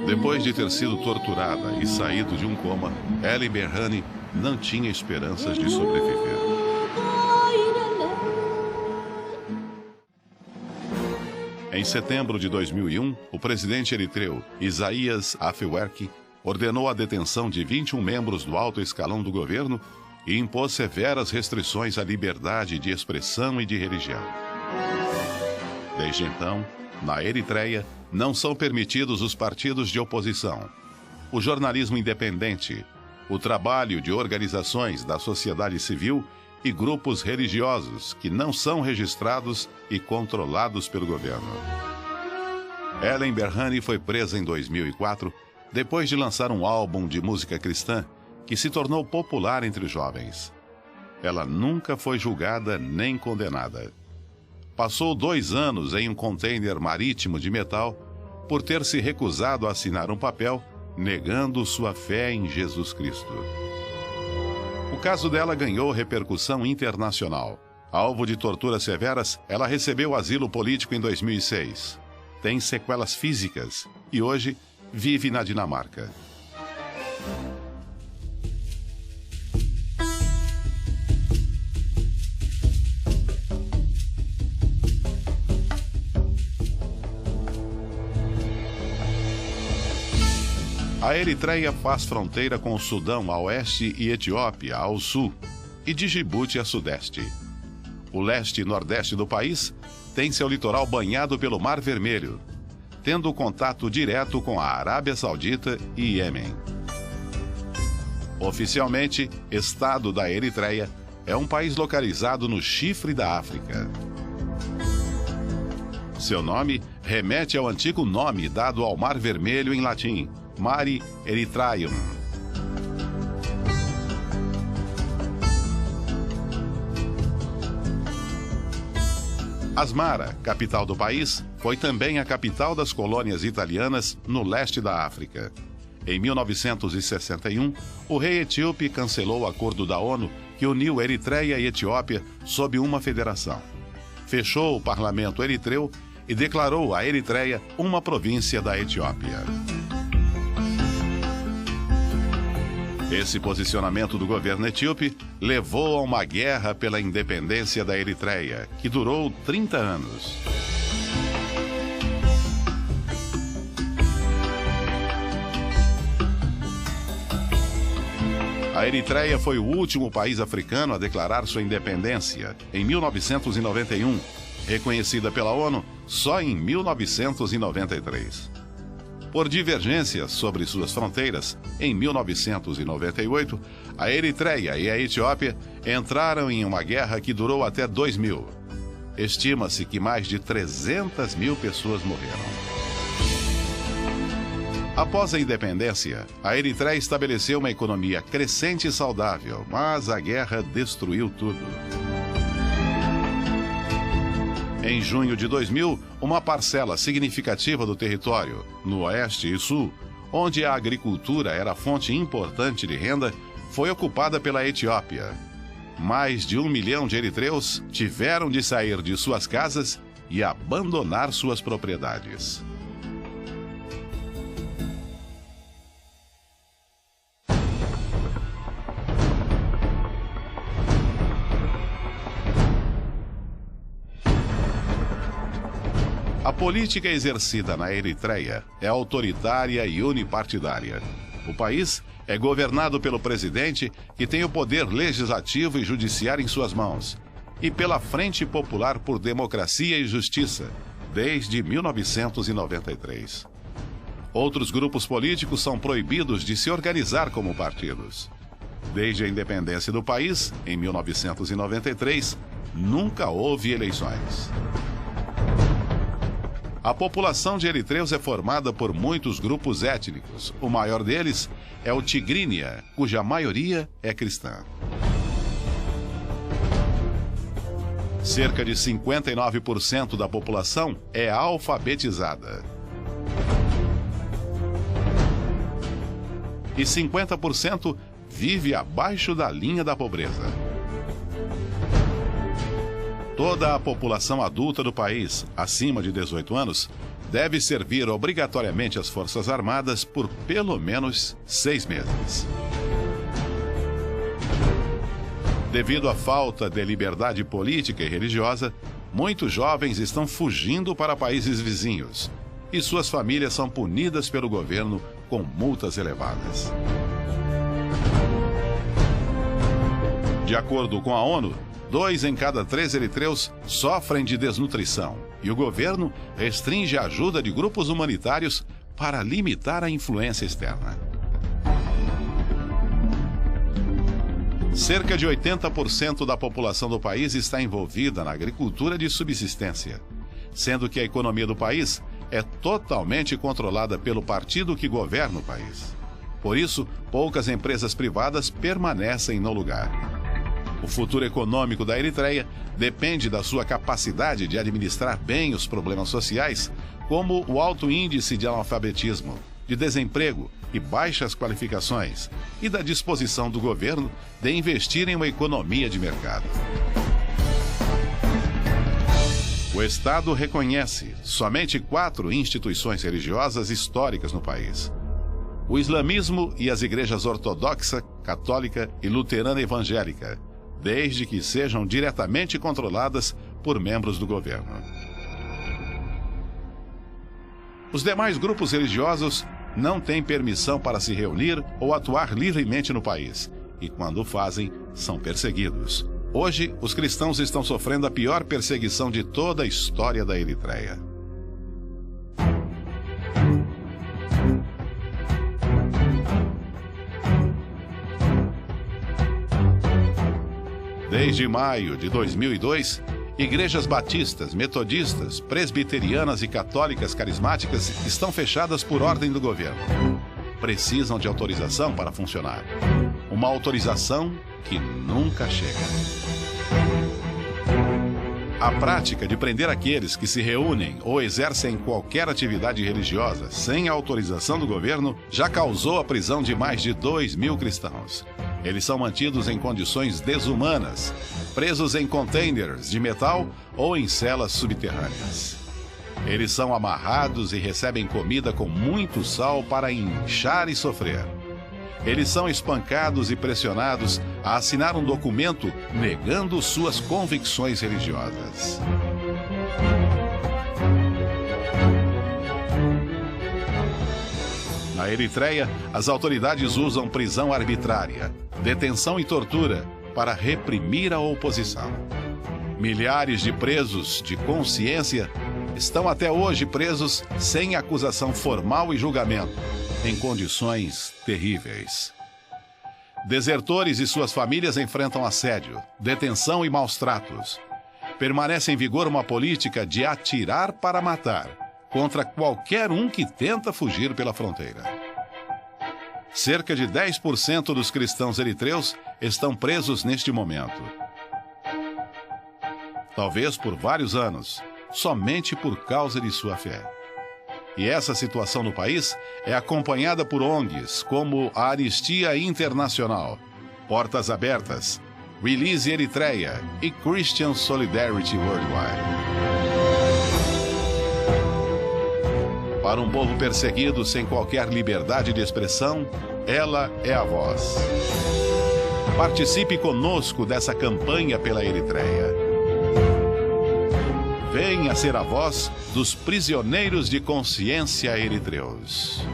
Depois de ter sido torturada e saído de um coma, Ellen Berhane não tinha esperanças de sobreviver. Em setembro de 2001, o presidente eritreu Isaías Afwerki ordenou a detenção de 21 membros do alto escalão do governo e impôs severas restrições à liberdade de expressão e de religião. Desde então, na Eritreia, não são permitidos os partidos de oposição, o jornalismo independente, o trabalho de organizações da sociedade civil e grupos religiosos que não são registrados e controlados pelo governo. Ellen Berhane foi presa em 2004 depois de lançar um álbum de música cristã que se tornou popular entre os jovens. Ela nunca foi julgada nem condenada. Passou 2 anos em um container marítimo de metal por ter se recusado a assinar um papel negando sua fé em Jesus Cristo. O caso dela ganhou repercussão internacional. Alvo de torturas severas, ela recebeu asilo político em 2006. Tem sequelas físicas e hoje vive na Dinamarca. A Eritreia faz fronteira com o Sudão a oeste e Etiópia ao sul, e de Djibouti a sudeste. O leste e nordeste do país tem seu litoral banhado pelo Mar Vermelho, tendo contato direto com a Arábia Saudita e Iêmen. Oficialmente, Estado da Eritreia é um país localizado no chifre da África. Seu nome remete ao antigo nome dado ao Mar Vermelho em latim, Mare Erythraeum. Asmara, capital do país, foi também a capital das colônias italianas no leste da África. Em 1961, o rei etíope cancelou o acordo da ONU que uniu Eritreia e Etiópia sob uma federação. Fechou o parlamento eritreu e declarou a Eritreia uma província da Etiópia. Esse posicionamento do governo etíope levou a uma guerra pela independência da Eritreia, que durou 30 anos. A Eritreia foi o último país africano a declarar sua independência, em 1991, reconhecida pela ONU só em 1993. Por divergências sobre suas fronteiras, em 1998, a Eritreia e a Etiópia entraram em uma guerra que durou até 2000. Estima-se que mais de 300 mil pessoas morreram. Após a independência, a Eritreia estabeleceu uma economia crescente e saudável, mas a guerra destruiu tudo. Em junho de 2000, uma parcela significativa do território, no oeste e sul, onde a agricultura era fonte importante de renda, foi ocupada pela Etiópia. Mais de 1 milhão de eritreus tiveram de sair de suas casas e abandonar suas propriedades. A política exercida na Eritreia é autoritária e unipartidária. O país é governado pelo presidente, que tem o poder legislativo e judiciário em suas mãos, e pela Frente Popular por Democracia e Justiça, desde 1993. Outros grupos políticos são proibidos de se organizar como partidos. Desde a independência do país, em 1993, nunca houve eleições. A população de eritreus é formada por muitos grupos étnicos. O maior deles é o Tigrínia, cuja maioria é cristã. Cerca de 59% da população é alfabetizada. E 50% vive abaixo da linha da pobreza. Toda a população adulta do país, acima de 18 anos, deve servir obrigatoriamente às Forças Armadas por pelo menos 6 meses. Devido à falta de liberdade política e religiosa, muitos jovens estão fugindo para países vizinhos e suas famílias são punidas pelo governo com multas elevadas. De acordo com a ONU, 2 em cada 3 eritreus sofrem de desnutrição e o governo restringe a ajuda de grupos humanitários para limitar a influência externa. Cerca de 80% da população do país está envolvida na agricultura de subsistência, sendo que a economia do país é totalmente controlada pelo partido que governa o país. Por isso, poucas empresas privadas permanecem no lugar. O futuro econômico da Eritreia depende da sua capacidade de administrar bem os problemas sociais, como o alto índice de analfabetismo, de desemprego e baixas qualificações, e da disposição do governo de investir em uma economia de mercado. O Estado reconhece somente 4 instituições religiosas históricas no país: o islamismo e as igrejas ortodoxa, católica e luterana evangélica, desde que sejam diretamente controladas por membros do governo. Os demais grupos religiosos não têm permissão para se reunir ou atuar livremente no país, e quando o fazem, são perseguidos. Hoje, os cristãos estão sofrendo a pior perseguição de toda a história da Eritreia. Desde maio de 2002, igrejas batistas, metodistas, presbiterianas e católicas carismáticas estão fechadas por ordem do governo. Precisam de autorização para funcionar. Uma autorização que nunca chega. A prática de prender aqueles que se reúnem ou exercem qualquer atividade religiosa sem a autorização do governo já causou a prisão de mais de 2.000 cristãos. Eles são mantidos em condições desumanas, presos em containers de metal ou em celas subterrâneas. Eles são amarrados e recebem comida com muito sal para inchar e sofrer. Eles são espancados e pressionados a assinar um documento negando suas convicções religiosas. Na Eritreia, as autoridades usam prisão arbitrária, detenção e tortura para reprimir a oposição. Milhares de presos de consciência estão até hoje presos sem acusação formal e julgamento, em condições terríveis. Desertores e suas famílias enfrentam assédio, detenção e maus-tratos. Permanece em vigor uma política de atirar para matar contra qualquer um que tenta fugir pela fronteira. Cerca de 10% dos cristãos eritreus estão presos neste momento. Talvez por vários anos, somente por causa de sua fé. E essa situação no país é acompanhada por ONGs como a Anistia Internacional, Portas Abertas, Release Eritreia e Christian Solidarity Worldwide. Para um povo perseguido sem qualquer liberdade de expressão, ela é a voz. Participe conosco dessa campanha pela Eritreia. Venha ser a voz dos prisioneiros de consciência eritreus.